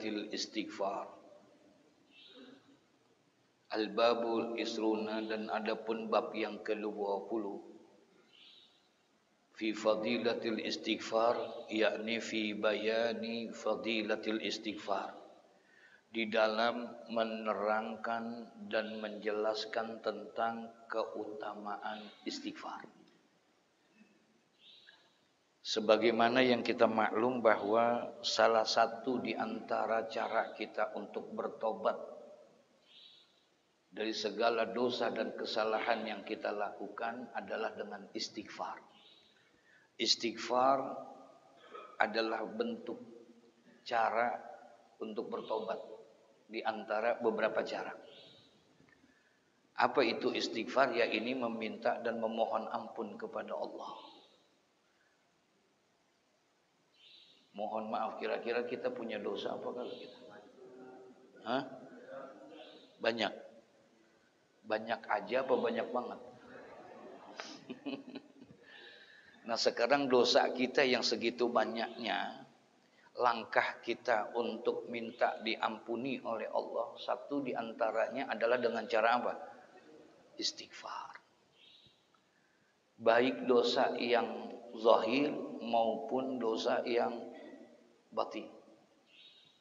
fadilatil istighfar. Al-babul isruna, dan adapun bab yang ke-20 fi fadilatil istighfar, yakni fi bayani fadilatil istighfar, di dalam menerangkan dan menjelaskan tentang keutamaan istighfar. Sebagaimana yang kita maklum bahwa salah satu di antara cara kita untuk bertobat dari segala dosa dan kesalahan yang kita lakukan adalah dengan istighfar. Istighfar adalah bentuk cara untuk bertobat di antara beberapa cara. Apa itu istighfar? Ya, ini meminta dan memohon ampun kepada Allah. Mohon maaf, kira-kira kita punya dosa apa kalau kita? Banyak. Banyak aja apa banyak banget? Nah, sekarang dosa kita yang segitu banyaknya, langkah kita untuk minta diampuni oleh Allah, satu di antaranya adalah dengan cara apa? Istighfar. Baik dosa yang zahir maupun dosa yang batin.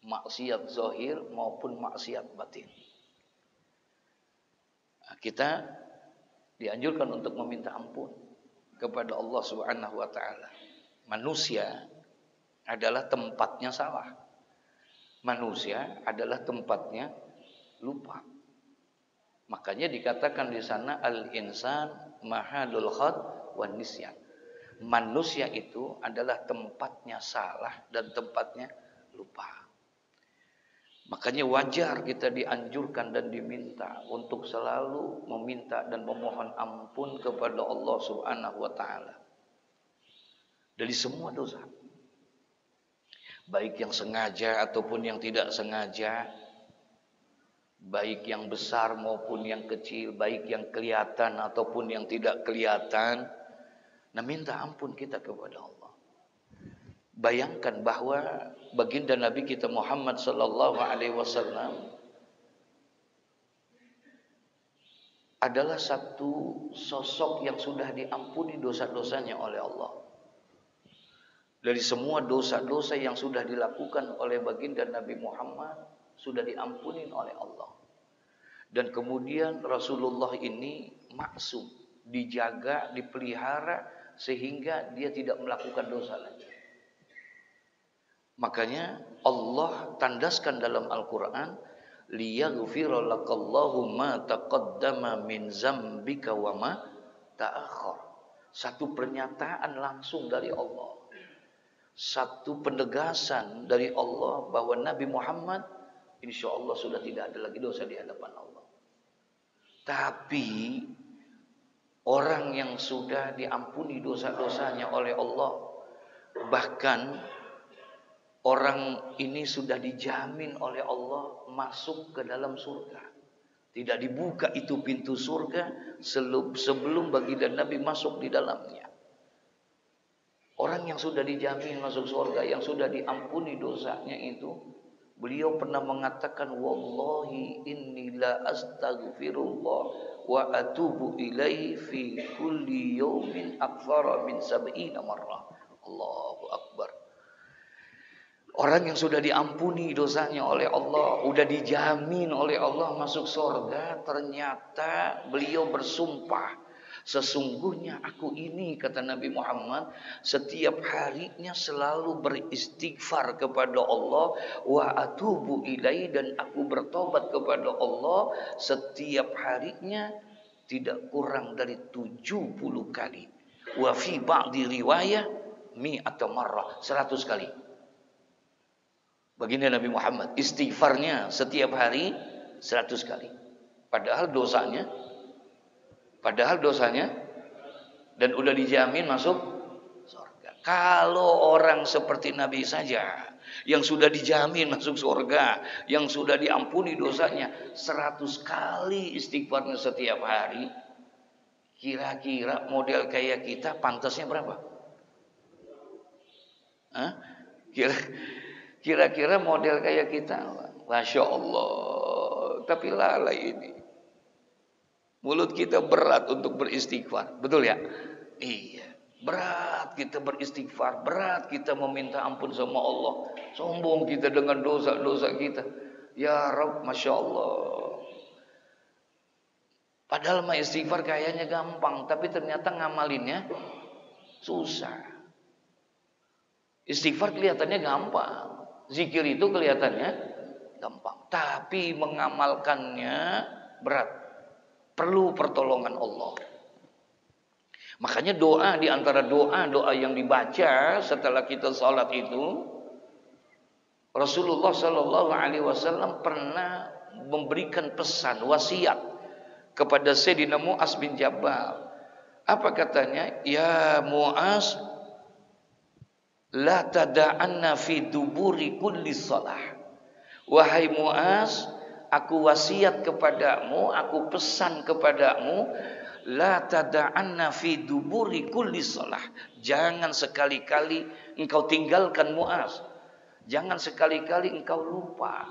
Maksiat zahir maupun maksiat batin. Nah, kita dianjurkan untuk meminta ampun kepada Allah Subhanahu wa taala. Manusia adalah tempatnya salah. Manusia adalah tempatnya lupa. Makanya dikatakan di sana al-insan mahallul khata' wan nisyan. Manusia itu adalah tempatnya salah dan tempatnya lupa. Makanya wajar kita dianjurkan dan diminta untuk selalu meminta dan memohon ampun kepada Allah Subhanahu wa taala dari semua dosa. Baik yang sengaja ataupun yang tidak sengaja, baik yang besar maupun yang kecil, baik yang kelihatan ataupun yang tidak kelihatan. Nah, minta ampun kita kepada Allah. Bayangkan bahwa baginda Nabi kita Muhammad sallallahu alaihi wasallam adalah satu sosok yang sudah diampuni dosa-dosanya oleh Allah. Dari semua dosa-dosa yang sudah dilakukan oleh baginda Nabi Muhammad sudah diampuni oleh Allah. Dan kemudian Rasulullah ini maksum, dijaga, dipelihara sehingga dia tidak melakukan dosa lagi. Makanya Allah tandaskan dalam Al-Quran, liyaghfira lakallahu ma taqaddama min zambika wa ma ta'akhkhar. Satu pernyataan langsung dari Allah, satu penegasan dari Allah bahwa Nabi Muhammad insya Allah sudah tidak ada lagi dosa di hadapan Allah. Tapi orang yang sudah diampuni dosa-dosanya oleh Allah, bahkan orang ini sudah dijamin oleh Allah masuk ke dalam surga. Tidak dibuka itu pintu surga sebelum baginda Nabi masuk di dalamnya. Orang yang sudah dijamin masuk surga, yang sudah diampuni dosanya itu, beliau pernah mengatakan, wallahi inni la astaghfirullah wa atubu ilaihi fi kulli yawmin akthara min 70 marrah. Allahu akbar. Orang yang sudah diampuni dosanya oleh Allah, sudah dijamin oleh Allah masuk surga, ternyata beliau bersumpah, sesungguhnya aku ini, kata Nabi Muhammad, setiap harinya selalu beristighfar kepada Allah, wa atubu ilaihi, dan aku bertobat kepada Allah setiap harinya tidak kurang dari 70 kali. Wa fi ba'di riwayah mi'ata marrah, 100 kali. Baginda Nabi Muhammad istighfarnya setiap hari 100 kali. Padahal dosanya dan udah dijamin masuk surga. Kalau orang seperti Nabi saja yang sudah dijamin masuk surga, yang sudah diampuni dosanya 100 kali istighfarnya setiap hari, kira-kira model kayak kita pantasnya berapa? Kira-kira model kayak kita, Masya Allah. Tapi lalai ini. Mulut kita berat untuk beristighfar. Betul ya? Iya. Berat kita beristighfar. Berat kita meminta ampun sama Allah. Sombong kita dengan dosa-dosa kita. Ya Rabb, Masya Allah. Padahal mah istighfar kayaknya gampang. Tapi ternyata ngamalinnya susah. Istighfar kelihatannya gampang. Zikir itu kelihatannya gampang. Tapi mengamalkannya berat. Perlu pertolongan Allah. Makanya doa, di antara doa-doa yang dibaca setelah kita sholat itu, Rasulullah Shallallahu Alaihi Wasallam pernah memberikan pesan, wasiat kepada Sayyidina Mu'az bin Jabal. Apa katanya? Ya Mu'az, la tada'anna fi duburi kulli shalah. Wahai Mu'az, aku wasiat kepadamu, aku pesan kepadamu, la tada'anna fi duburi kulli shalah. Jangan sekali-kali engkau tinggalkan Mu'az. Jangan sekali-kali engkau lupa.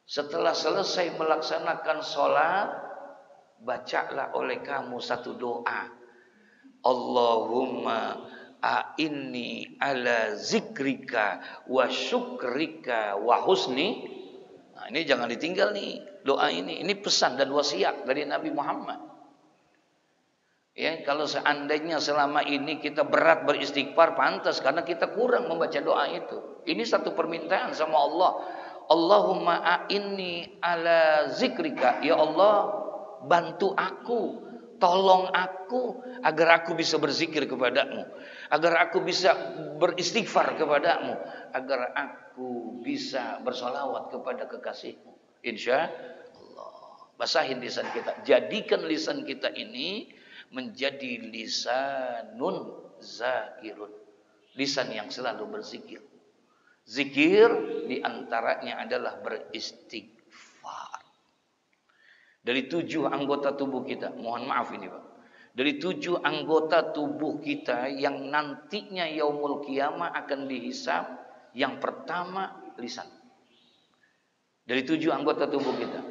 Setelah selesai melaksanakan sholat, bacalah oleh kamu satu doa. Allahumma a'inni ala zikrika wa syukrika wa husni. Nah, ini jangan ditinggal nih doa ini. Ini pesan dan wasiat dari Nabi Muhammad. Ya, kalau seandainya selama ini kita berat beristighfar, pantas karena kita kurang membaca doa itu. Ini satu permintaan sama Allah. Allahumma a'inni ala zikrika. Ya Allah, bantu aku, tolong aku agar aku bisa berzikir kepadamu, agar aku bisa beristighfar kepadamu, agar aku bisa bersolawat kepada kekasihmu. Insya Allah. Basahin lisan kita. Jadikan lisan kita ini menjadi lisanun zakirun. Lisan yang selalu berzikir. Zikir diantaranya adalah beristighfar. Dari 7 anggota tubuh kita, mohon maaf ini Pak. Dari 7 anggota tubuh kita yang nantinya yaumul qiyamah akan dihisab, yang pertama lisan. Dari 7 anggota tubuh kita,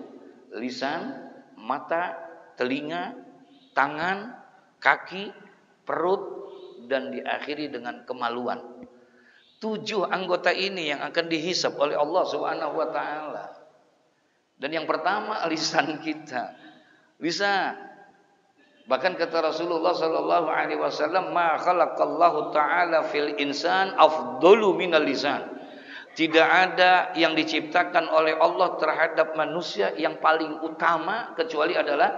lisan, mata, telinga, tangan, kaki, perut, dan diakhiri dengan kemaluan. 7 anggota ini yang akan dihisab oleh Allah Subhanahu wa taala. Dan yang pertama lisan kita. Lisan. Bahkan kata Rasulullah sallallahu alaihi wasallam, "Ma khalaqallahu taala fil insan afdalu minal lisan." Tidak ada yang diciptakan oleh Allah terhadap manusia yang paling utama kecuali adalah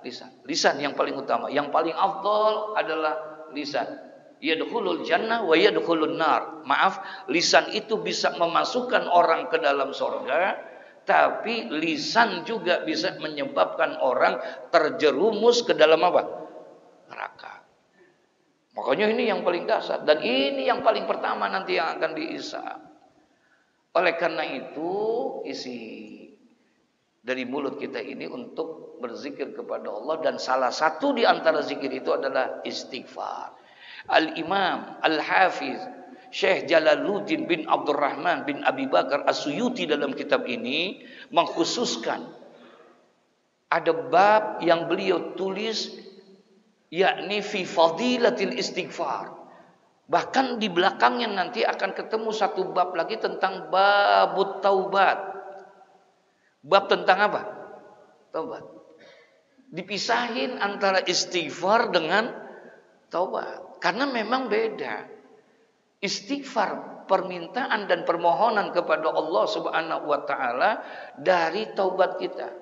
lisan. Lisan yang paling utama, yang paling afdal adalah lisan. Yadkhulul jannah wa yadkhulun nar. Maaf, lisan itu bisa memasukkan orang ke dalam surga, tapi lisan juga bisa menyebabkan orang terjerumus ke dalam apa? Neraka. Makanya ini yang paling dasar dan ini yang paling pertama nanti yang akan dihisab. Oleh karena itu, isi dari mulut kita ini untuk berzikir kepada Allah, dan salah satu di antara zikir itu adalah istighfar. Al-Imam Al-Hafiz Syekh Jalaluddin bin Abdurrahman bin Abi Bakar As-Suyuti dalam kitab ini mengkhususkan ada bab yang beliau tulis, yakni fi fadilatil istighfar. Bahkan di belakangnya nanti akan ketemu satu bab lagi tentang babut taubat. Bab tentang apa? Taubat. Dipisahin antara istighfar dengan taubat. Karena memang beda. Istighfar, permintaan dan permohonan kepada Allah Subhanahu wa taala dari taubat kita.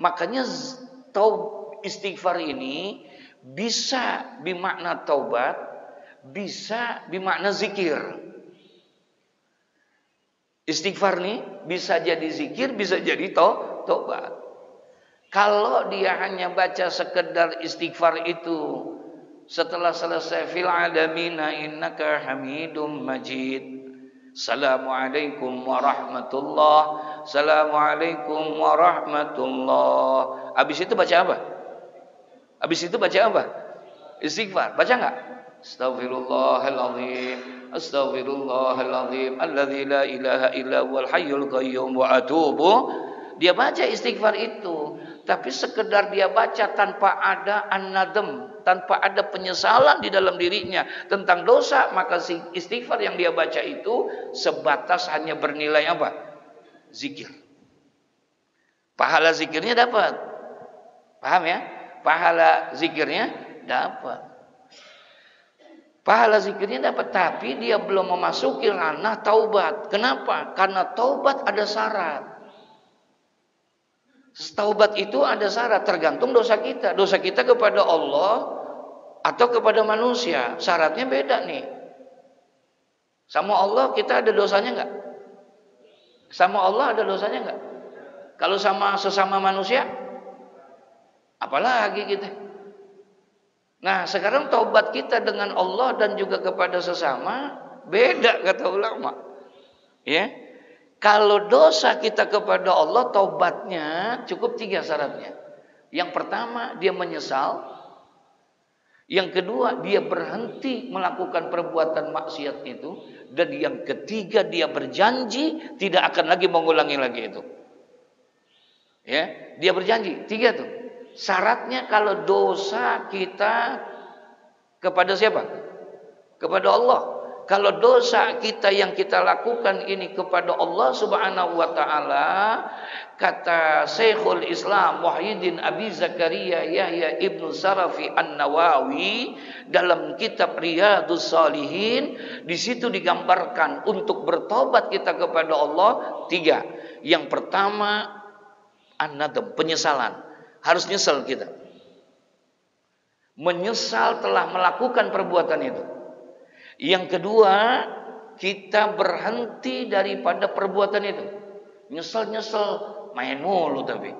Makanya istighfar ini bisa bermakna taubat, bisa bermakna zikir. Istighfar nih bisa jadi zikir, bisa jadi taubat. Kalau dia hanya baca sekedar istighfar itu, setelah selesai fil alamina innaka hamidum majid, assalamualaikum warahmatullah, assalamualaikum warahmatullah. Habis itu baca apa? Habis itu baca apa? Istighfar. Baca enggak? Astaghfirullahaladzim, Astaghfirullahaladzim alladzi la ilaha illa huwal hayyul qayyum wa atubu. Dia baca istighfar itu, tapi sekedar dia baca tanpa ada an-nadam, tanpa ada penyesalan di dalam dirinya tentang dosa, maka istighfar yang dia baca itu sebatas hanya bernilai apa? Zikir. Pahala zikirnya dapat. Paham ya? Pahala zikirnya dapat. Pahala zikirnya dapat, tapi dia belum memasuki ranah taubat. Kenapa? Karena taubat ada syarat. Taubat itu ada syarat, tergantung dosa kita. Dosa kita kepada Allah atau kepada manusia. Syaratnya beda nih. Sama Allah kita ada dosanya enggak? Sama Allah ada dosanya enggak? Kalau sama sesama manusia, apalagi kita. Nah, sekarang taubat kita dengan Allah dan juga kepada sesama beda kata ulama. Ya. Kalau dosa kita kepada Allah, taubatnya cukup 3 syaratnya. Yang pertama, dia menyesal. Yang kedua, dia berhenti melakukan perbuatan maksiat itu. Dan yang ketiga, dia berjanji tidak akan lagi mengulangi lagi itu. Ya, dia berjanji. 3 tuh. Syaratnya kalau dosa kita kepada siapa? Kepada Allah. Kalau dosa kita yang kita lakukan ini kepada Allah Subhanahu wa taala, kata Syekhul Islam Muhyiddin Abi Zakaria Yahya Ibnu Sarafi An-Nawawi dalam kitab Riyadhus Shalihin, di situ digambarkan untuk bertobat kita kepada Allah 3. Yang pertama an-nadam, penyesalan. Harus nyesal kita. Menyesal telah melakukan perbuatan itu. Yang kedua, kita berhenti daripada perbuatan itu. Nyesel-nyesel, main mulu tapi.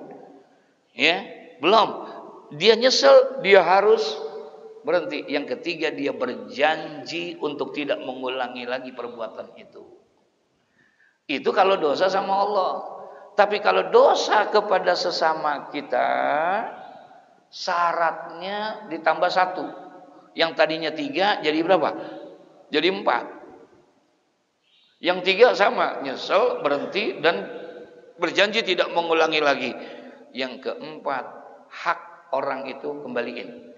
Ya, belum. Dia nyesel, dia harus berhenti. Yang ketiga, dia berjanji untuk tidak mengulangi lagi perbuatan itu. Itu kalau dosa sama Allah. Tapi kalau dosa kepada sesama kita, syaratnya ditambah 1. Yang tadinya 3 jadi berapa? Jadi 4. Yang 3 sama, nyesel, berhenti, dan berjanji tidak mengulangi lagi. Yang keempat, hak orang itu kembaliin.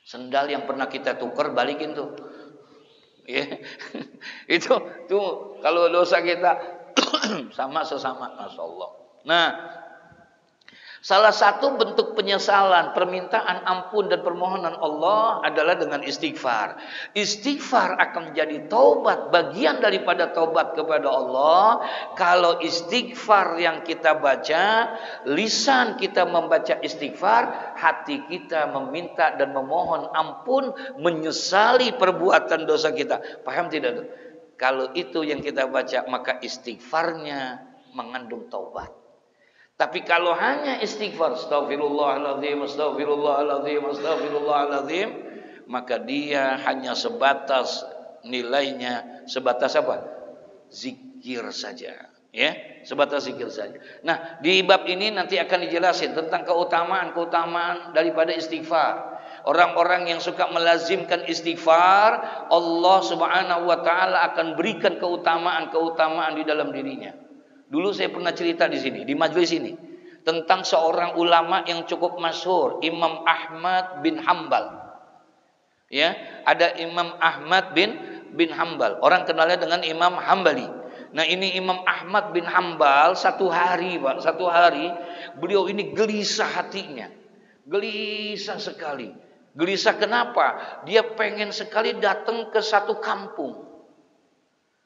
Sendal yang pernah kita tukar, balikin tuh. Ya. Itu tuh kalau dosa kita sama sesama, Masya Allah. Nah, salah satu bentuk penyesalan, permintaan ampun dan permohonan Allah adalah dengan istighfar. Istighfar akan menjadi taubat, bagian daripada taubat kepada Allah. Kalau istighfar yang kita baca, lisan kita membaca istighfar, hati kita meminta dan memohon ampun, menyesali perbuatan dosa kita. Paham tidak tuh? Kalau itu yang kita baca, maka istighfarnya mengandung taubat. Tapi kalau hanya istighfar, astagfirullahaladzim, astagfirullahaladzim, astagfirullahaladzim, maka dia hanya sebatas nilainya, sebatas apa? Zikir saja. Ya, sebatas zikir saja. Nah, di bab ini nanti akan dijelasin tentang keutamaan-keutamaan daripada istighfar. Orang-orang yang suka melazimkan istighfar, Allah Subhanahu wa taala akan berikan keutamaan-keutamaan di dalam dirinya. Dulu saya pernah cerita di sini, di majelis ini, tentang seorang ulama yang cukup masyhur, Imam Ahmad bin Hambal. Ya, ada Imam Ahmad bin Hambal. Orang kenalnya dengan Imam Hambali. Nah, ini Imam Ahmad bin Hambal satu hari beliau ini gelisah hatinya. Gelisah sekali. Gelisah kenapa? Dia pengen sekali datang ke satu kampung.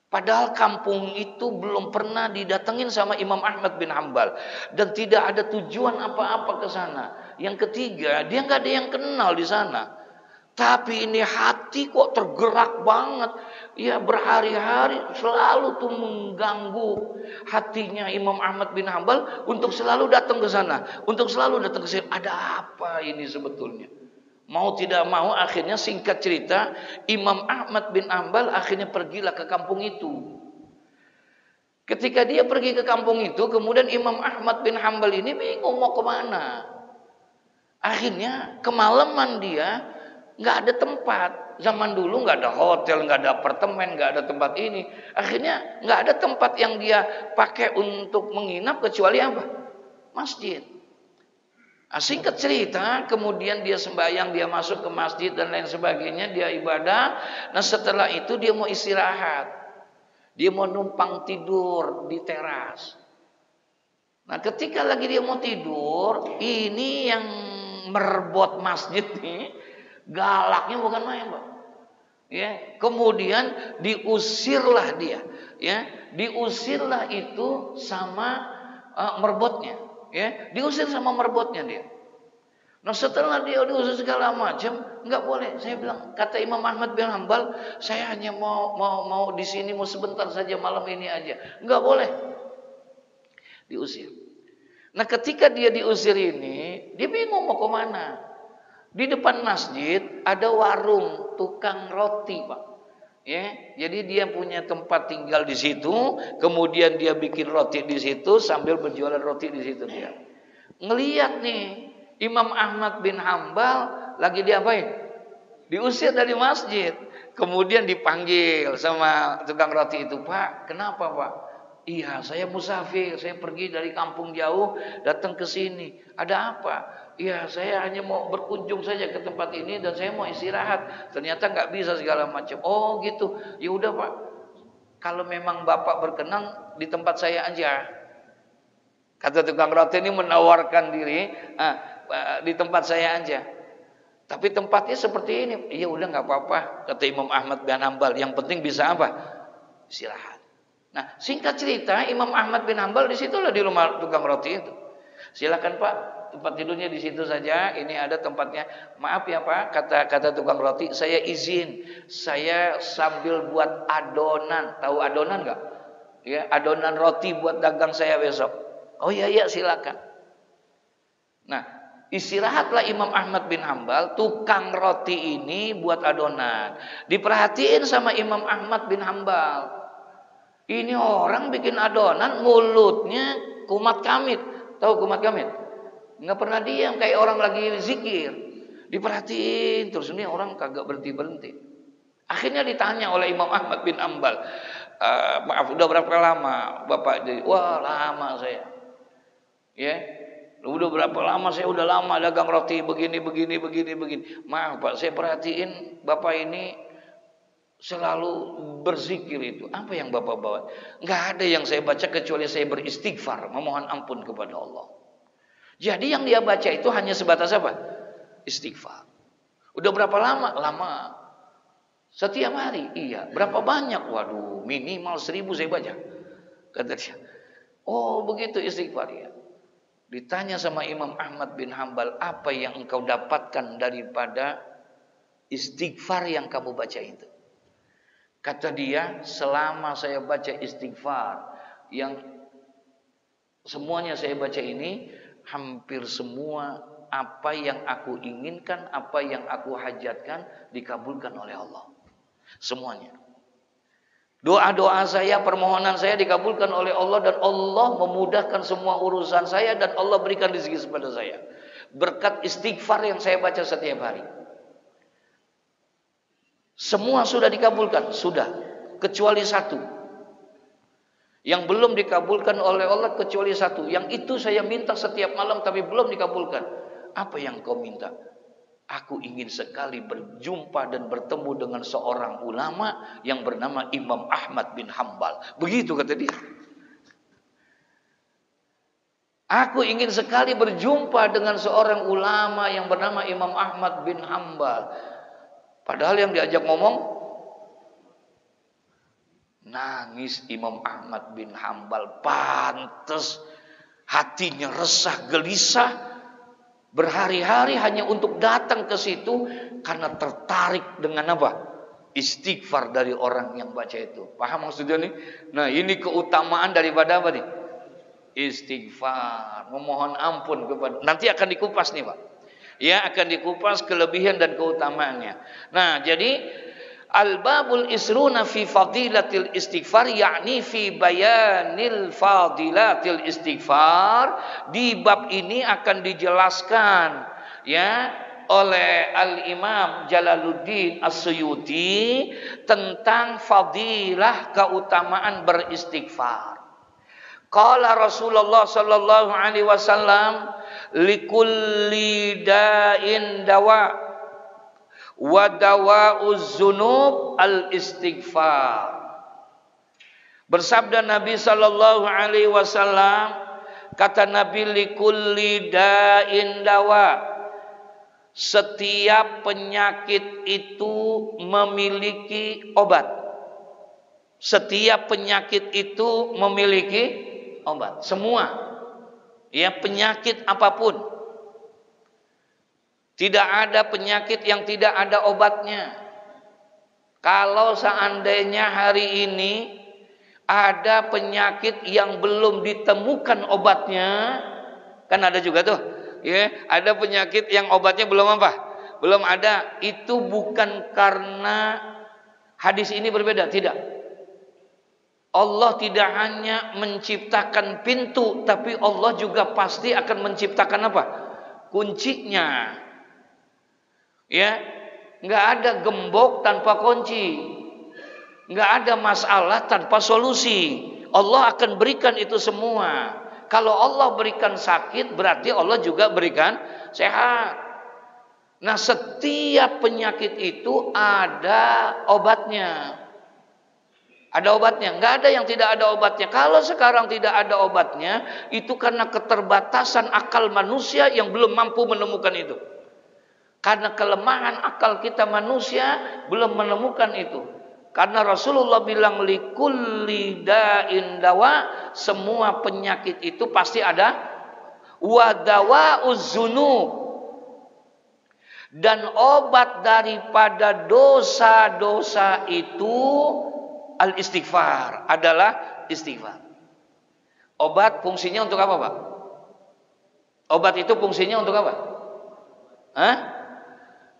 Padahal kampung itu belum pernah didatengin sama Imam Ahmad bin Hambal. Dan tidak ada tujuan apa-apa ke sana. Yang ketiga, dia nggak ada yang kenal di sana. Tapi ini hati kok tergerak banget. Ya, berhari-hari selalu tuh mengganggu hatinya Imam Ahmad bin Hambal untuk selalu datang ke sana. Untuk selalu datang ke sini. Ada apa ini sebetulnya? Mau tidak mau, akhirnya singkat cerita, Imam Ahmad bin Hambal akhirnya pergilah ke kampung itu. Ketika dia pergi ke kampung itu, kemudian Imam Ahmad bin Hambal ini bingung mau kemana. Akhirnya kemalaman dia nggak ada tempat. Zaman dulu nggak ada hotel, nggak ada apartemen, nggak ada tempat ini. Akhirnya nggak ada tempat yang dia pakai untuk menginap kecuali apa? Masjid. Nah, singkat cerita, kemudian dia sembahyang, dia masuk ke masjid dan lain sebagainya, dia ibadah. Nah setelah itu dia mau istirahat, dia mau numpang tidur di teras. Nah ketika lagi dia mau tidur, ini yang merebut masjid nih, galaknya bukan main, Pak. Ya, kemudian diusirlah dia, ya, diusirlah itu sama merebutnya, ya, diusir sama merebutnya dia. Nah setelah dia diusir segala macam, nggak boleh. Saya bilang, kata Imam Ahmad bin Hambal, saya hanya mau di sini mau sebentar saja malam ini aja, nggak boleh, diusir. Nah ketika dia diusir ini, dia bingung mau kemana. Di depan masjid ada warung tukang roti, Pak. Ya, jadi dia punya tempat tinggal di situ, kemudian dia bikin roti di situ sambil berjualan roti di situ dia. Ngelihat nih Imam Ahmad bin Hambal lagi diapain? Diusir dari masjid. Kemudian dipanggil sama tukang roti itu, "Pak, kenapa, Pak?" "Iya, saya musafir, saya pergi dari kampung jauh datang ke sini. Ada apa?" "Iya, saya hanya mau berkunjung saja ke tempat ini dan saya mau istirahat. Ternyata nggak bisa segala macam." "Oh gitu. Ya udah, Pak. Kalau memang Bapak berkenan di tempat saya aja." Kata tukang roti ini menawarkan diri, di tempat saya aja. Tapi tempatnya seperti ini. "Iya udah nggak apa-apa," kata Imam Ahmad bin Hambal. "Yang penting bisa apa? Istirahat." Nah, singkat cerita, Imam Ahmad bin Hambal di situlah di rumah tukang roti itu. "Silakan Pak, tempat tidurnya di situ saja. Ini ada tempatnya." "Maaf ya Pak," kata tukang roti, "saya izin. Saya sambil buat adonan. Tahu adonan nggak? Ya, adonan roti buat dagang saya besok." "Oh iya silakan." Nah, istirahatlah Imam Ahmad bin Hambal, tukang roti ini buat adonan. Diperhatiin sama Imam Ahmad bin Hambal. Ini orang bikin adonan, mulutnya kumat kamit. Tahu kumat kamit? Nggak pernah diam, kayak orang lagi zikir. Diperhatiin terus, ini orang kagak berhenti-berhenti. Akhirnya ditanya oleh Imam Ahmad bin Hambal, "Maaf, udah berapa lama Bapak jadi?" "Wah, lama saya." "Ya, udah berapa lama?" "Saya udah lama dagang roti begini." "Maaf Pak, saya perhatiin Bapak ini selalu berzikir itu. Apa yang Bapak bawa?" "Nggak ada yang saya baca kecuali saya beristighfar, memohon ampun kepada Allah." Jadi yang dia baca itu hanya sebatas apa? Istighfar. "Udah berapa lama?" "Lama." "Setiap hari?" "Iya." "Berapa banyak?" "Waduh, minimal 1000 saya baca," kata dia. "Oh begitu istighfar ya." Ditanya sama Imam Ahmad bin Hambal, "Apa yang engkau dapatkan daripada istighfar yang kamu baca itu?" Kata dia, "Selama saya baca istighfar yang semuanya saya baca ini, hampir semua apa yang aku inginkan, apa yang aku hajatkan dikabulkan oleh Allah. Semuanya. Doa-doa saya, permohonan saya dikabulkan oleh Allah dan Allah memudahkan semua urusan saya dan Allah berikan rezeki kepada saya. Berkat istighfar yang saya baca setiap hari. Semua sudah dikabulkan, sudah, kecuali satu. Yang belum dikabulkan oleh Allah kecuali satu. Yang itu saya minta setiap malam tapi belum dikabulkan." "Apa yang kau minta?" "Aku ingin sekali berjumpa dan bertemu dengan seorang ulama yang bernama Imam Ahmad bin Hambal." Begitu kata dia. "Aku ingin sekali berjumpa dengan seorang ulama yang bernama Imam Ahmad bin Hambal." Padahal yang diajak ngomong, nangis Imam Ahmad bin Hambal. Pantes hatinya resah, gelisah, berhari-hari hanya untuk datang ke situ karena tertarik dengan apa? Istighfar dari orang yang baca itu. Paham maksudnya nih? Nah, ini keutamaan daripada apa nih? Istighfar, memohon ampun kepada. Nanti akan dikupas nih, Pak. Ya, akan dikupas kelebihan dan keutamaannya. Nah, jadi al-babul isruna fi fadilatil istighfar, yakni fi bayanil fadilatil istighfar. Di bab ini akan dijelaskan ya oleh Al-Imam Jalaluddin As-Suyuti tentang fadilah keutamaan beristighfar. Qala Rasulullah sallallahu alaihi wasallam likulli da'in dawa wa dawa'uz dzunub al-istighfar. Bersabda Nabi sallallahu alaihi wasallam, kata Nabi, likulli da'in dawa, setiap penyakit itu memiliki obat. Setiap penyakit itu memiliki obat. Semua, ya, penyakit apapun. Tidak ada penyakit yang tidak ada obatnya. Kalau seandainya hari ini ada penyakit yang belum ditemukan obatnya, kan ada juga tuh, ya, ada penyakit yang obatnya belum apa? Belum ada. Itu bukan karena hadis ini berbeda, tidak. Allah tidak hanya menciptakan pintu, tapi Allah juga pasti akan menciptakan apa? Kuncinya. Ya, nggak ada gembok tanpa kunci. Nggak ada masalah tanpa solusi. Allah akan berikan itu semua. Kalau Allah berikan sakit, berarti Allah juga berikan sehat. Nah, setiap penyakit itu ada obatnya. Ada obatnya. Nggak ada yang tidak ada obatnya. Kalau sekarang tidak ada obatnya, itu karena keterbatasan akal manusia yang belum mampu menemukan itu. Karena kelemahan akal kita manusia belum menemukan itu. Karena Rasulullah bilang likulli da'in dawa, semua penyakit itu pasti ada wa dawa'uz dzunub, dan obat daripada dosa-dosa itu al-istighfar, adalah istighfar. Obat fungsinya untuk apa, Pak? Obat itu fungsinya untuk apa? Hah?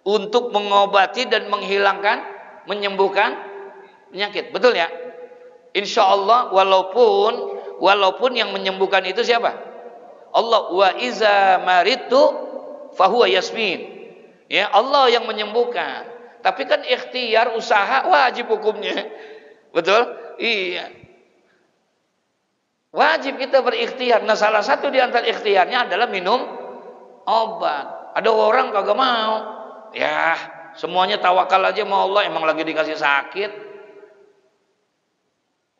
Untuk mengobati dan menghilangkan, menyembuhkan penyakit, betul ya? Insya Allah, walaupun yang menyembuhkan itu siapa? Allah. Wa iza maritu fahuwa yasmin. Ya, Allah yang menyembuhkan. Tapi kan ikhtiar, usaha wajib hukumnya, betul? Iya. Wajib kita berikhtiar. Nah, salah satu di antara ikhtiarnya adalah minum obat. Ada orang kagak mau. Ya, semuanya tawakal aja sama Allah. Emang lagi dikasih sakit,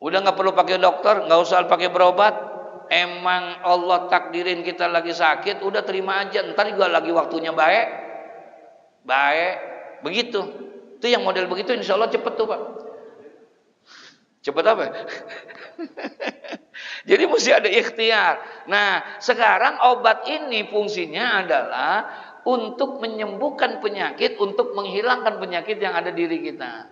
udah nggak perlu pakai dokter, nggak usah pakai berobat. Emang Allah takdirin kita lagi sakit, udah terima aja. Ntar juga lagi waktunya baik. Begitu. Itu yang model begitu, insya Allah cepet tuh, Pak. Cepet apa? Jadi mesti ada ikhtiar. Nah, sekarang obat ini fungsinya adalah untuk menyembuhkan penyakit, untuk menghilangkan penyakit yang ada di diri kita.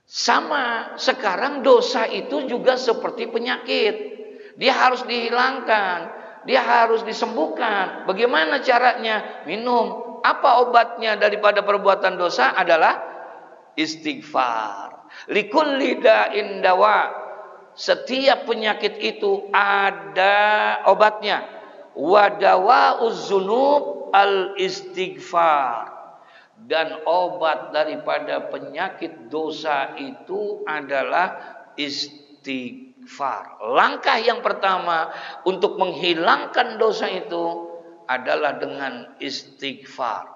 Sama, sekarang dosa itu juga seperti penyakit. Dia harus dihilangkan, dia harus disembuhkan. Bagaimana caranya? Minum. Apa obatnya daripada perbuatan dosa? Adalah istighfar. Likulli da'in dawa. Setiap penyakit itu ada obatnya. Wa dawa'uz dzunub al-istighfar. Dan obat daripada penyakit dosa itu adalah istighfar. Langkah yang pertama untuk menghilangkan dosa itu adalah dengan istighfar.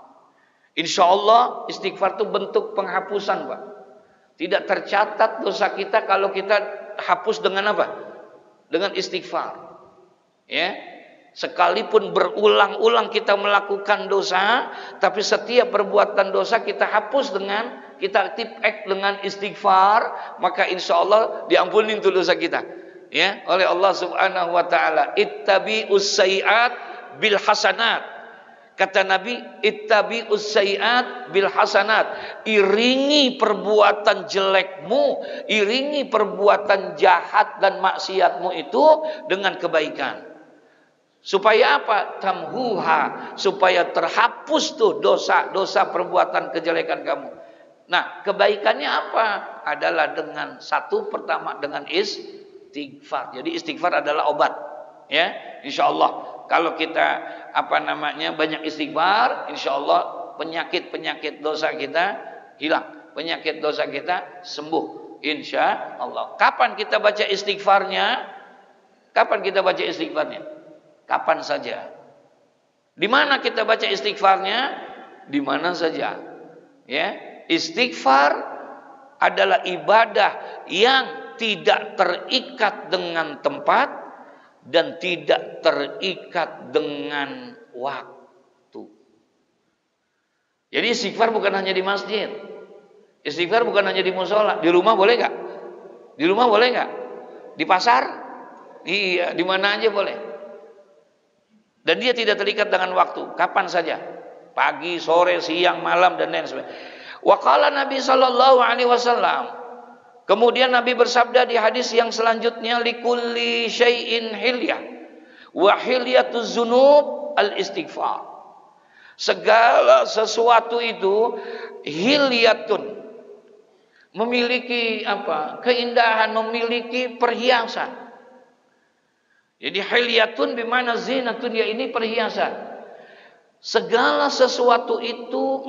Insya Allah istighfar itu bentuk penghapusan, Pak. Tidak tercatat dosa kita kalau kita hapus dengan apa? Dengan istighfar. Ya. Sekalipun berulang-ulang kita melakukan dosa, tapi setiap perbuatan dosa kita hapus dengan, kita tip-ek dengan istighfar, maka insya Allah diampuni itu dosa kita, ya, oleh Allah Subhanahu Wa Taala. Ittabi'us sayyi'at bil hasanat. Kata Nabi, ittabi'us sayyi'at bil hasanat. Iringi perbuatan jelekmu, iringi perbuatan jahat dan maksiatmu itu dengan kebaikan. Supaya apa? Tamhuha, supaya terhapus tuh dosa-dosa perbuatan kejelekan kamu. Nah, kebaikannya apa? Adalah dengan satu, pertama dengan istighfar. Jadi istighfar adalah obat, ya, insya Allah. Kalau kita banyak istighfar, insya Allah penyakit dosa kita hilang, penyakit dosa kita sembuh, insya Allah. Kapan kita baca istighfarnya? Kapan saja. Di mana kita baca istighfarnya? Di mana saja. Ya, istighfar adalah ibadah yang tidak terikat dengan tempat dan tidak terikat dengan waktu. Jadi istighfar bukan hanya di masjid. Istighfar bukan hanya di musola. Di rumah boleh nggak? Di rumah boleh nggak? Di pasar? Iya, di mana aja boleh. Dan dia tidak terikat dengan waktu. Kapan saja. Pagi, sore, siang, malam, dan lain sebagainya. Wa qala Nabi sallallahu alaihi wasallam. Kemudian Nabi bersabda di hadis yang selanjutnya, likulli syai'in hilyah wa hilyatuz dzunub al-istighfar. Segala sesuatu itu hilyatun, memiliki keindahan, memiliki perhiasan. Jadi hilyatun bimana zinatun, ya ini perhiasan. Segala sesuatu itu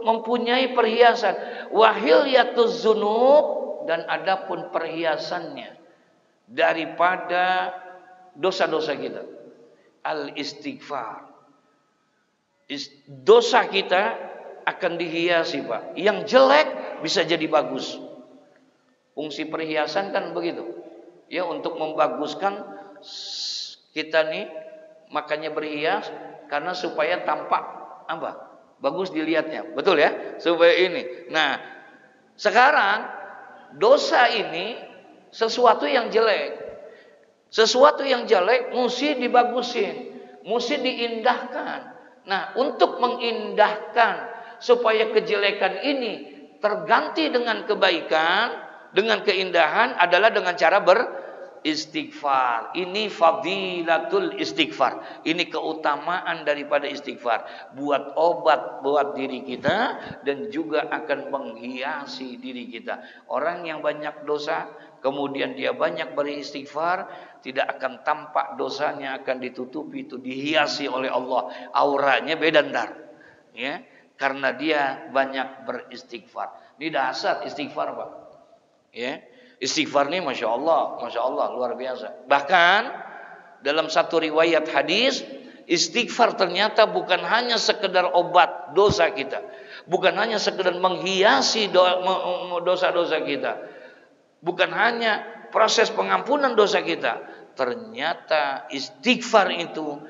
mempunyai perhiasan. Wa hilyatuz dzunub, dan adapun perhiasannya daripada dosa-dosa kita, al-istighfar. Dosa kita akan dihiasi, Pak. Yang jelek bisa jadi bagus. Fungsi perhiasan kan begitu. Ya, untuk membaguskan kita nih, makanya berhias karena supaya tampak bagus dilihatnya. Betul ya? Supaya ini. Nah, sekarang dosa ini sesuatu yang jelek. Sesuatu yang jelek mesti dibagusin, mesti diindahkan. Nah, untuk mengindahkan supaya kejelekan ini terganti dengan kebaikan, dengan keindahan adalah dengan cara beristighfar. Ini fadilatul istighfar. Ini keutamaan daripada istighfar. Buat obat buat diri kita dan juga akan menghiasi diri kita. Orang yang banyak dosa, kemudian dia banyak beristighfar, tidak akan tampak dosanya, akan ditutupi, itu dihiasi oleh Allah. Auranya beda ntar. Ya, karena dia banyak beristighfar. Ini dasar istighfar, Pak. Ya. Istighfar ini Masya Allah luar biasa. Bahkan dalam satu riwayat hadis, istighfar ternyata bukan hanya sekedar obat dosa kita, bukan hanya sekedar menghiasi dosa-dosa kita, bukan hanya proses pengampunan dosa kita. Ternyata istighfar itu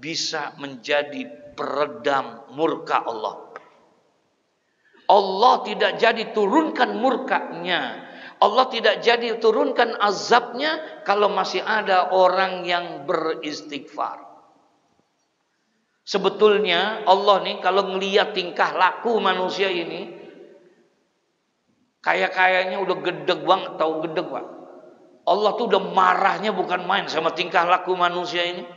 bisa menjadi peredam murka Allah. Allah tidak jadi turunkan murkanya, Allah tidak jadi turunkan azabnya kalau masih ada orang yang beristighfar. Sebetulnya Allah nih kalau ngelihat tingkah laku manusia ini, kayaknya udah gedeg banget, tahu gedeg Pak. Allah tuh udah marahnya bukan main sama tingkah laku manusia ini.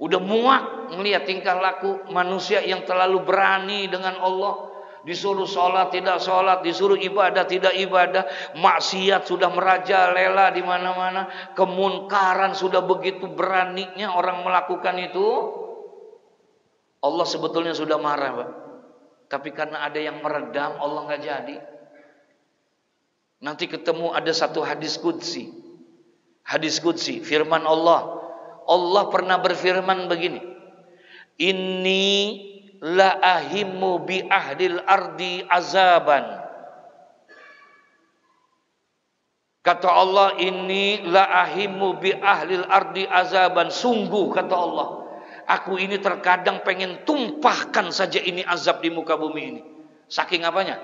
Udah muak ngelihat tingkah laku manusia yang terlalu berani dengan Allah. Disuruh sholat tidak sholat, disuruh ibadah tidak ibadah, maksiat sudah merajalela di mana-mana, kemunkaran sudah begitu beraninya orang melakukan itu. Allah sebetulnya sudah marah, Pak. Tapi karena ada yang meredam, Allah nggak jadi. Nanti ketemu ada satu hadis qudsi. Hadis qudsi, firman Allah. Allah pernah berfirman begini. Inni la ahimmu bi ahlil ardi azaban. Kata Allah, ini la ahimmu bi ahlil ardi azaban. Sungguh kata Allah, aku ini terkadang pengen tumpahkan saja ini azab di muka bumi ini. Saking apanya?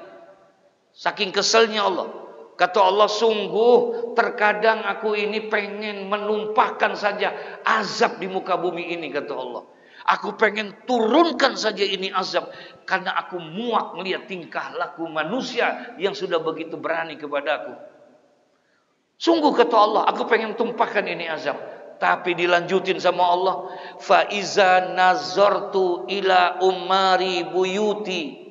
Saking keselnya Allah. Kata Allah, sungguh terkadang aku ini pengen menumpahkan saja azab di muka bumi ini, kata Allah. Aku pengen turunkan saja ini azab karena aku muak melihat tingkah laku manusia yang sudah begitu berani kepadaku. Sungguh kata Allah, aku pengen tumpahkan ini azab. Tapi dilanjutin sama Allah, fa iza nazartu ila umari buyuti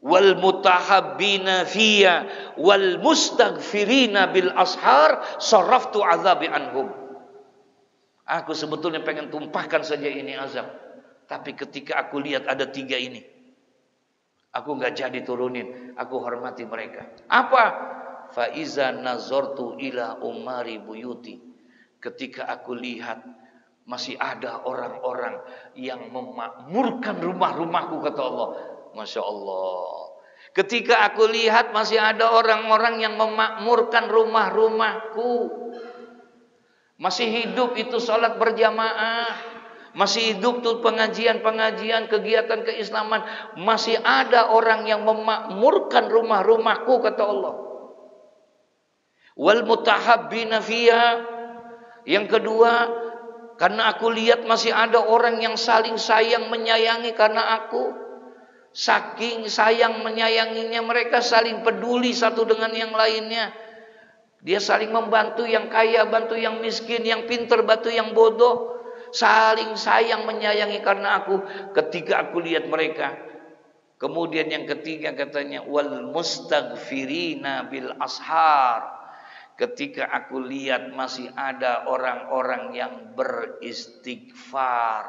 wal mutahabbina fiyya wal mustaghfirina bil ashar saraftu azabi anhum. Aku sebetulnya pengen tumpahkan saja ini azab. Tapi ketika aku lihat ada 3 ini, aku nggak jadi turunin. Aku hormati mereka. Apa? Faiza nazartu ila umari buyuti. Ketika aku lihat masih ada orang-orang yang memakmurkan rumah-rumahku, kata Allah. Masya Allah. Ketika aku lihat masih ada orang-orang yang memakmurkan rumah-rumahku. Masih hidup itu sholat berjamaah. Masih hidup tuh pengajian-pengajian, kegiatan keislaman. Masih ada orang yang memakmurkan rumah-rumahku, kata Allah. Wal mutahabbina fiha. Yang kedua, karena aku lihat masih ada orang yang saling sayang menyayangi karena aku. Saking sayang menyayanginya mereka saling peduli satu dengan yang lainnya. Dia saling membantu yang kaya, bantu yang miskin, yang pintar, bantu yang bodoh. Saling sayang menyayangi karena aku. Ketika aku lihat mereka. Kemudian yang ketiga katanya, wal mustaghfirina bil ashar. Ketika aku lihat masih ada orang-orang yang beristighfar.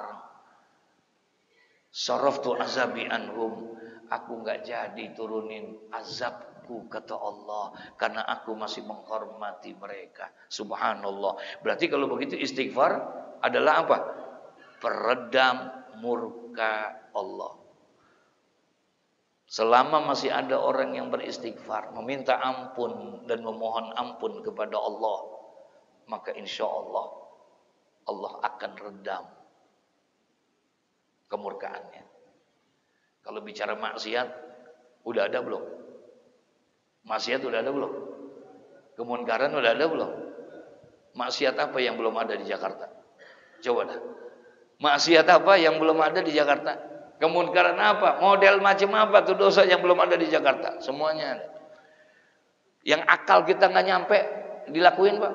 Saraftu azabi anhum. Aku nggak jadi turunin azabku, kata Allah, karena aku masih menghormati mereka. Subhanallah. Berarti kalau begitu istighfar adalah apa? Peredam murka Allah. Selama masih ada orang yang beristighfar, meminta ampun dan memohon ampun kepada Allah, maka insya Allah Allah akan redam kemurkaannya. Kalau bicara maksiat, udah ada belum? Maksiat udah ada belum? Kemunkaran udah ada belum? Maksiat apa yang belum ada di Jakarta? Coba dah. Maksiat apa yang belum ada di Jakarta? Kemunkaran apa? Model macam apa tuh dosa yang belum ada di Jakarta? Semuanya ada. Yang akal kita nggak nyampe dilakuin, Pak.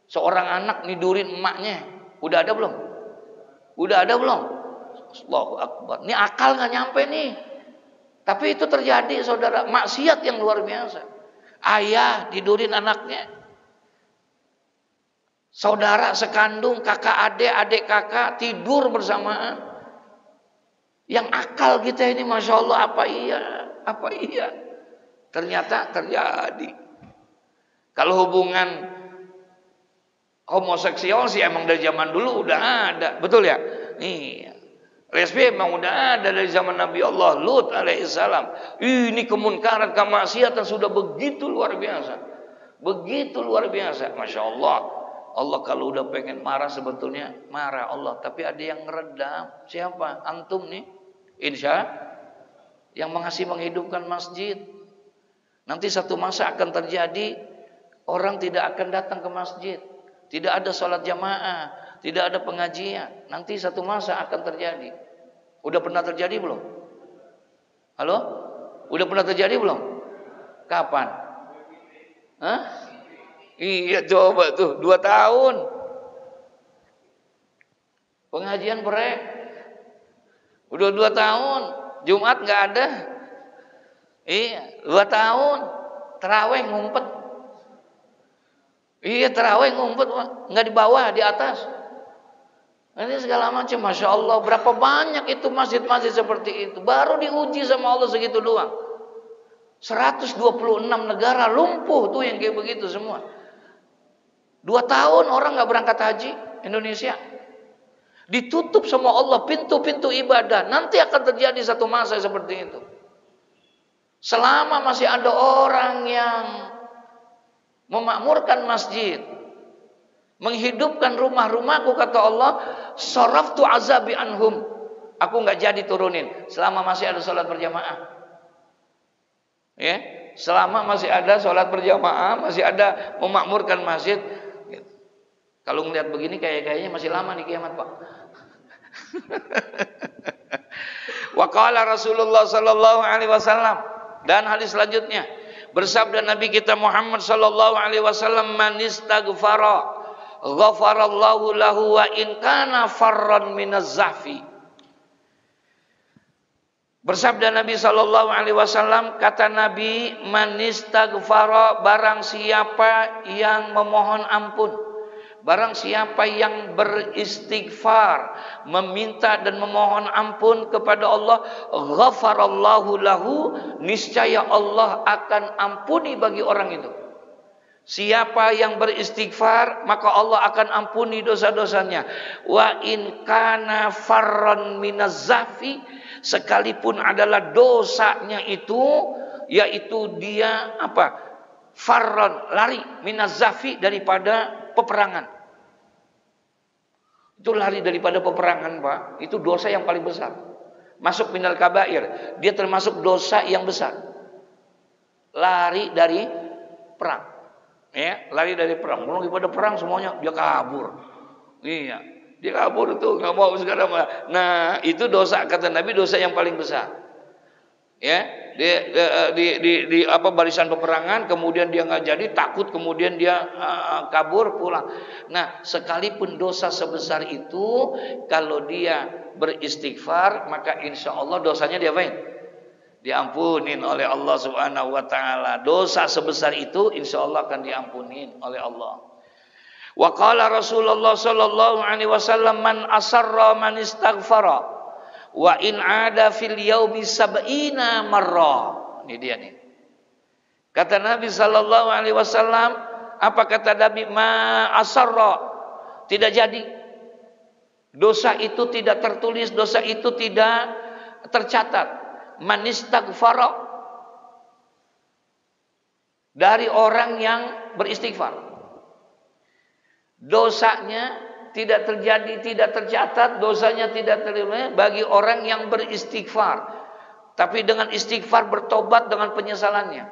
Seorang anak nidurin emaknya, udah ada belum? Udah ada belum? Allahu Akbar. Ini akal nggak nyampe nih. Tapi itu terjadi, saudara. Maksiat yang luar biasa. Ayah tidurin anaknya. Saudara sekandung, kakak adik, adik kakak tidur bersamaan. Yang akal kita ini, masya Allah, apa iya? Apa iya? Ternyata terjadi. Kalau hubungan homoseksual sih emang dari zaman dulu udah ada, betul ya? Iya. Lesbi memang udah ada dari zaman Nabi Allah Lut alaihissalam. Ini kemunkaran, kemaksiatan sudah begitu luar biasa. Begitu luar biasa. Masya Allah. Allah kalau udah pengen marah sebetulnya marah Allah. Tapi ada yang ngeredam. Siapa? Antum nih. Insya yang menghidupkan masjid. Nanti satu masa akan terjadi orang tidak akan datang ke masjid. Tidak ada sholat jamaah, tidak ada pengajian. Nanti satu masa akan terjadi. Udah pernah terjadi belum? Halo? Udah pernah terjadi belum? Kapan? Hah? Iya, coba tuh 2 tahun. Pengajian brek. Udah 2 tahun. Jumat nggak ada. Iya, 2 tahun. Tarawih ngumpet. Iya, tarawih ngumpet, Pak. Nggak di bawah, di atas. Ini segala macam. Masya Allah, berapa banyak itu masjid-masjid seperti itu. Baru diuji sama Allah segitu doang. 126 negara lumpuh tuh yang kayak begitu semua. 2 tahun orang nggak berangkat haji Indonesia. Ditutup sama Allah pintu-pintu ibadah. Nanti akan terjadi satu masa seperti itu. Selama masih ada orang yang memakmurkan masjid, menghidupkan rumah-rumahku, kata Allah, saraftu azabi anhum. Aku nggak jadi turunin selama masih ada sholat berjamaah. Ya, selama masih ada sholat berjamaah, masih ada memakmurkan masjid. Kalau ngelihat begini kayaknya masih lama di kiamat, Pak. Wa qala Rasulullah sallallahu alaihi wasallam, dan hadis selanjutnya bersabda Nabi kita Muhammad sallallahu alaihi wasallam, man istaghfara ghafarallahu lahu wa in kana farran minaz zahfi. Bersabda Nabi sallallahu alaihi wasallam, kata Nabi, man istaghfara, barang siapa yang memohon ampun, Barang siapa yang beristighfar, meminta dan memohon ampun kepada Allah, ghafarallahu lahu, niscaya Allah akan ampuni bagi orang itu. Siapa yang beristighfar, maka Allah akan ampuni dosa-dosanya. Wa in kana farran minaz-zafi, sekalipun adalah dosanya itu, yaitu dia apa? Farran, lari, minaz-zafi, daripada peperangan. Itu lari daripada peperangan, Pak. Itu dosa yang paling besar. Masuk minal kabair. Dia termasuk dosa yang besar. Lari dari perang. Ya, lari dari perang. Belum daripada perang semuanya dia kabur. Iya, dia kabur itu nggak mau sekarang. Nah, itu dosa, kata Nabi, dosa yang paling besar. Ya, di apa barisan peperangan, kemudian dia nggak jadi, takut, kemudian dia kabur pulang. Nah, sekalipun dosa sebesar itu, kalau dia beristighfar, maka insya Allah dosanya diapain? Diampunin oleh Allah Subhanahu wa taala. Dosa sebesar itu insya Allah akan diampunin oleh Allah. Wa qala Rasulullah sallallahu alaihi wasallam, man asarra man istaghfara wa in ada fil yaumi sab'ina marra. Ini dia nih. Kata Nabi sallallahu alaihi wasallam, apa kata Nabi? Ma asarra, tidak jadi. Dosa itu tidak tertulis, dosa itu tidak tercatat. Man istaghfara, dari orang yang beristighfar. Dosanya tidak terjadi, tidak tercatat, dosanya tidak terima bagi orang yang beristighfar. Tapi dengan istighfar bertobat dengan penyesalannya.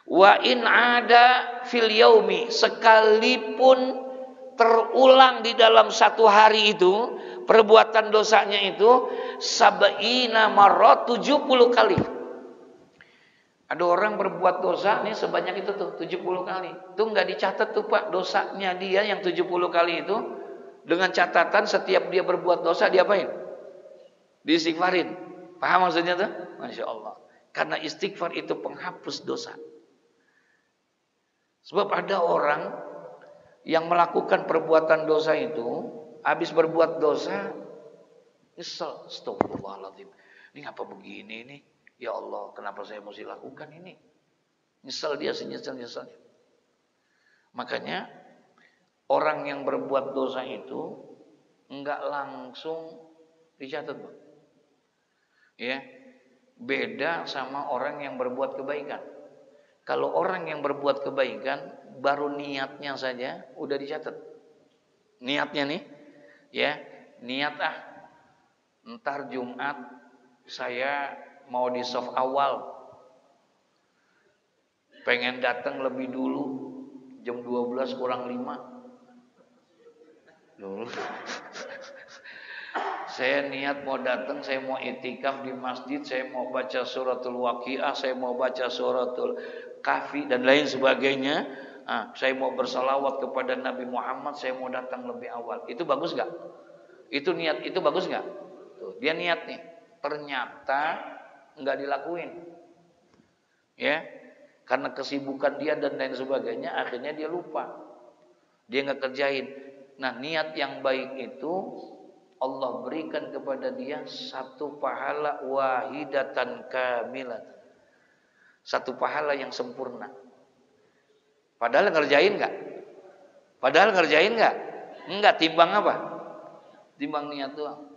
Wa in ada fil yaumi, sekalipun terulang di dalam satu hari itu, perbuatan dosanya itu sab'ina marrat, 70 kali. Ada orang berbuat dosa nih sebanyak itu tuh 70 kali. Itu enggak dicatat tuh Pak, dosanya dia yang 70 kali itu, dengan catatan setiap dia berbuat dosa diapain? Diistighfarin. Paham maksudnya tuh? Masya Allah. Karena istighfar itu penghapus dosa. Sebab ada orang yang melakukan perbuatan dosa itu, habis berbuat dosa nyesel, astagfirullahaladzim, ini ngapa begini ini? Ya Allah, kenapa saya mesti lakukan ini? Nyesel dia, senyesal-nyesalnya. Makanya orang yang berbuat dosa itu enggak langsung dicatat, Bang. Ya, beda sama orang yang berbuat kebaikan. Kalau orang yang berbuat kebaikan, baru niatnya saja udah dicatat. Niatnya nih, ya, niat ntar Jumat saya mau di soft awal, pengen datang lebih dulu, jam 12 kurang 5 dulu. Saya niat mau datang, saya mau itikaf di masjid, saya mau baca suratul Waqiah, saya mau baca suratul Kahfi dan lain sebagainya. Saya mau bersalawat kepada Nabi Muhammad, saya mau datang lebih awal. Itu bagus gak? Itu niat, itu bagus gak? Tuh, dia niat nih, ternyata nggak dilakuin, ya, karena kesibukan dia dan lain sebagainya, akhirnya dia lupa, dia nggak kerjain. Nah, niat yang baik itu Allah berikan kepada dia satu pahala wahidatan kamilat, satu pahala yang sempurna. Padahal ngerjain nggak? Padahal ngerjain nggak? Enggak, timbang apa? Timbang niat doang.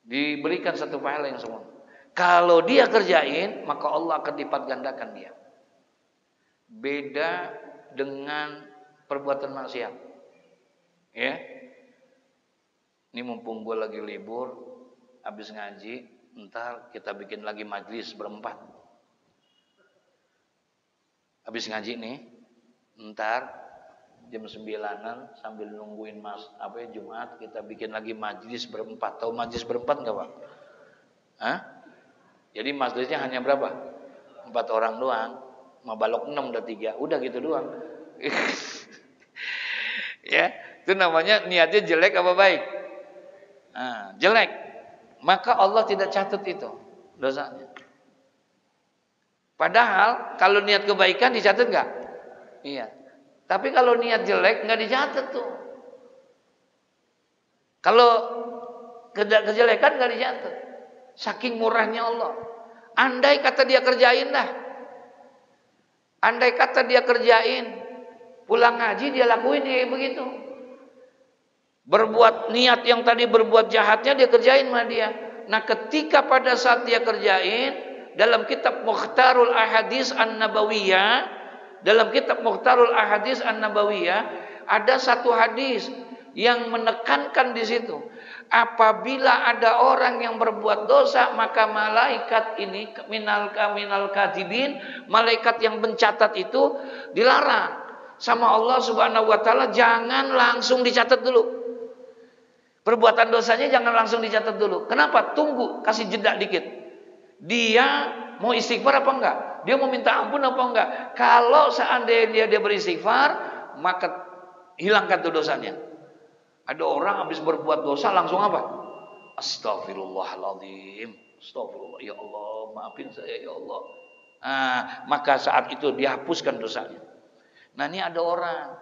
Diberikan satu pahala yang sempurna. Kalau dia kerjain, maka Allah akan lipat gandakan dia. Beda dengan perbuatan maksiat. Ya. Ini mumpung gue lagi libur, habis ngaji, ntar kita bikin lagi majlis berempat. Habis ngaji nih, ntar jam 9-an sambil nungguin Jumat, kita bikin lagi majlis berempat. Tahu majlis berempat enggak, Pak? Hah? Jadi majlisnya hanya berapa? 4 orang doang. Mabalok 6 udah 3. Udah gitu doang. Ya, itu namanya niatnya jelek apa baik? Jelek. Maka Allah tidak catat itu dosanya. Padahal kalau niat kebaikan dicatat enggak? Iya. Tapi kalau niat jelek nggak dicatat tuh. Kalau kejelekan nggak dicatat. Saking murahnya Allah. Andai kata dia kerjain dah. Andai kata dia kerjain. Pulang ngaji dia lakuin kayak begitu. Berbuat niat yang tadi berbuat jahatnya dia kerjain sama dia. Nah ketika pada saat dia kerjain. Dalam kitab Mukhtarul Ahadits An-Nabawiyah. Dalam kitab Mukhtarul Ahadits An-Nabawiyah. Ada satu hadis yang menekankan di situ. Apabila ada orang yang berbuat dosa, maka malaikat ini minal katibin, malaikat yang mencatat itu dilarang sama Allah Subhanahu wa taala, jangan langsung dicatat dulu. Perbuatan dosanya jangan langsung dicatat dulu. Kenapa? Tunggu, kasih jeda dikit. Dia mau istighfar apa enggak? Dia mau minta ampun apa enggak? Kalau seandainya dia beristighfar, maka hilangkan tuh dosanya. Ada orang habis berbuat dosa langsung apa? Astagfirullahaladzim. Astagfirullah. Ya Allah, maafin saya ya Allah. Maka saat itu dihapuskan dosanya. Nah ini ada orang.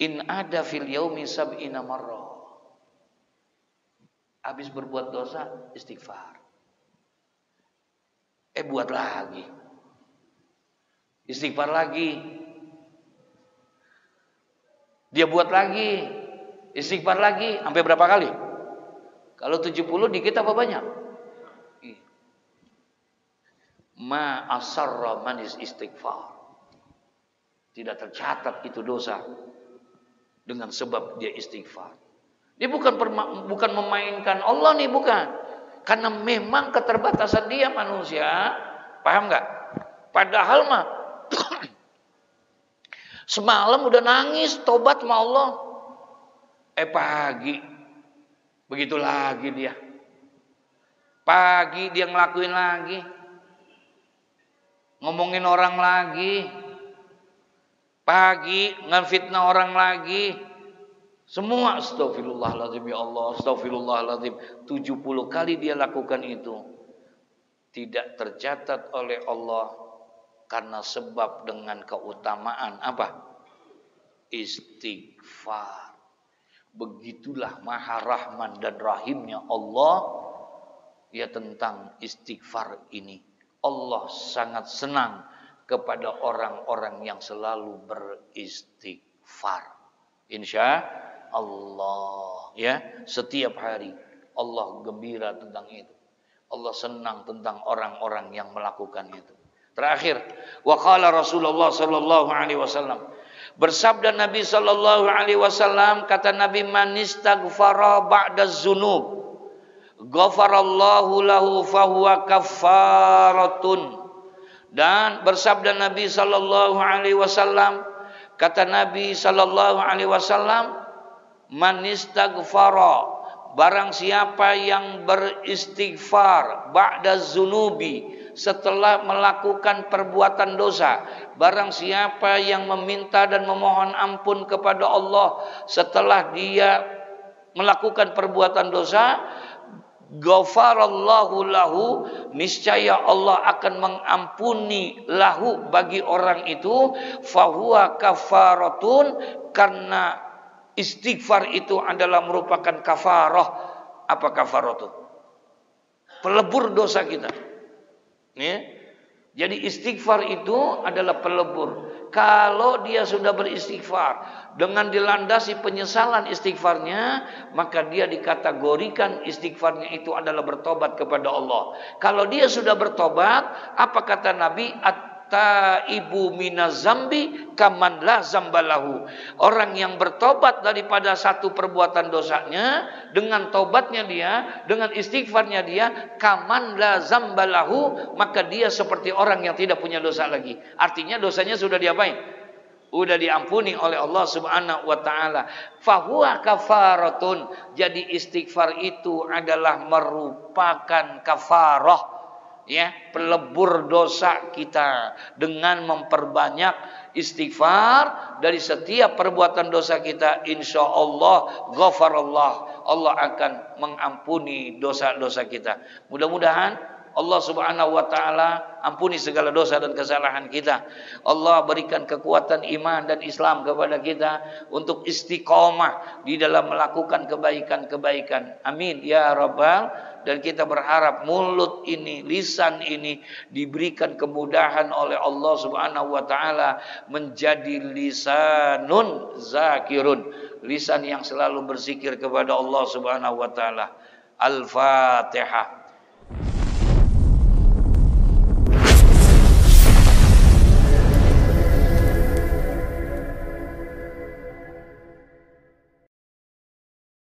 In ada fil yaumi sab'ina marrah. Habis berbuat dosa, istighfar. Buat lagi. Istighfar lagi. Dia buat lagi, istighfar lagi, sampai berapa kali? Kalau 70 dikit apa banyak? Ma asarra manis istighfar. Tidak tercatat itu dosa dengan sebab dia istighfar. Dia bukan memainkan Allah nih, bukan. Karena memang keterbatasan dia manusia, paham nggak? Padahal mah semalam udah nangis, tobat sama Allah. Pagi, begitu lagi dia. Pagi dia ngelakuin lagi. Ngomongin orang lagi. Pagi ngefitnah orang lagi. Semua astagfirullahaladzim ya Allah, astagfirullahaladzim. 70 kali dia lakukan itu. Tidak tercatat oleh Allah. Karena sebab dengan keutamaan apa? Istighfar. Begitulah maha rahman dan rahimnya Allah ya tentang istighfar ini. Allah sangat senang kepada orang-orang yang selalu beristighfar. Insya Allah ya, setiap hari Allah gembira tentang itu. Allah senang tentang orang-orang yang melakukan itu. Terakhir, wa qala Rasulullah sallallahu alaihi wasallam. Bersabda Nabi sallallahu alaihi wasallam, kata Nabi, man istaghfara ba'da dzunub ghafarallahu lahu fahuwa kaffaratun. Dan bersabda Nabi sallallahu alaihi wasallam, kata Nabi sallallahu alaihi wasallam, man istaghfara, barang siapa yang beristighfar ba'da dzunubi, setelah melakukan perbuatan dosa, barang siapa yang meminta dan memohon ampun kepada Allah setelah dia melakukan perbuatan dosa, ghafarallahu lahu, niscaya Allah akan mengampuni lahu bagi orang itu, fahuwa kafaratun, karena istighfar itu adalah merupakan kafarah. Apa kafarah itu? Pelebur dosa kita. Ya. Jadi istighfar itu adalah pelebur. Kalau dia sudah beristighfar dengan dilandasi penyesalan istighfarnya, maka dia dikategorikan istighfarnya itu adalah bertobat kepada Allah. Kalau dia sudah bertobat, apa kata Nabi? At-taibu minaz zambi kaman la zambalahu. Orang yang bertobat daripada satu perbuatan dosanya, dengan tobatnya dia, dengan istighfarnya dia, kaman la zambalahu, maka dia seperti orang yang tidak punya dosa lagi. Artinya dosanya sudah diapain? Udah diampuni oleh Allah Subhanahu wa taala. Fahuwa kafaratun. Jadi istighfar itu adalah merupakan kafarah, ya, pelebur dosa kita. Dengan memperbanyak istighfar dari setiap perbuatan dosa kita, insya Allah ghafarallah, Allah akan mengampuni dosa-dosa kita. Mudah-mudahan Allah Subhanahu wa taala ampuni segala dosa dan kesalahan kita. Allah berikan kekuatan iman dan Islam kepada kita untuk istiqomah di dalam melakukan kebaikan-kebaikan. Amin ya rabbal. Dan kita berharap mulut ini, lisan ini diberikan kemudahan oleh Allah Subhanahu wa taala menjadi lisanun zakirun, lisan yang selalu berzikir kepada Allah Subhanahu wa taala. Al-Fatihah.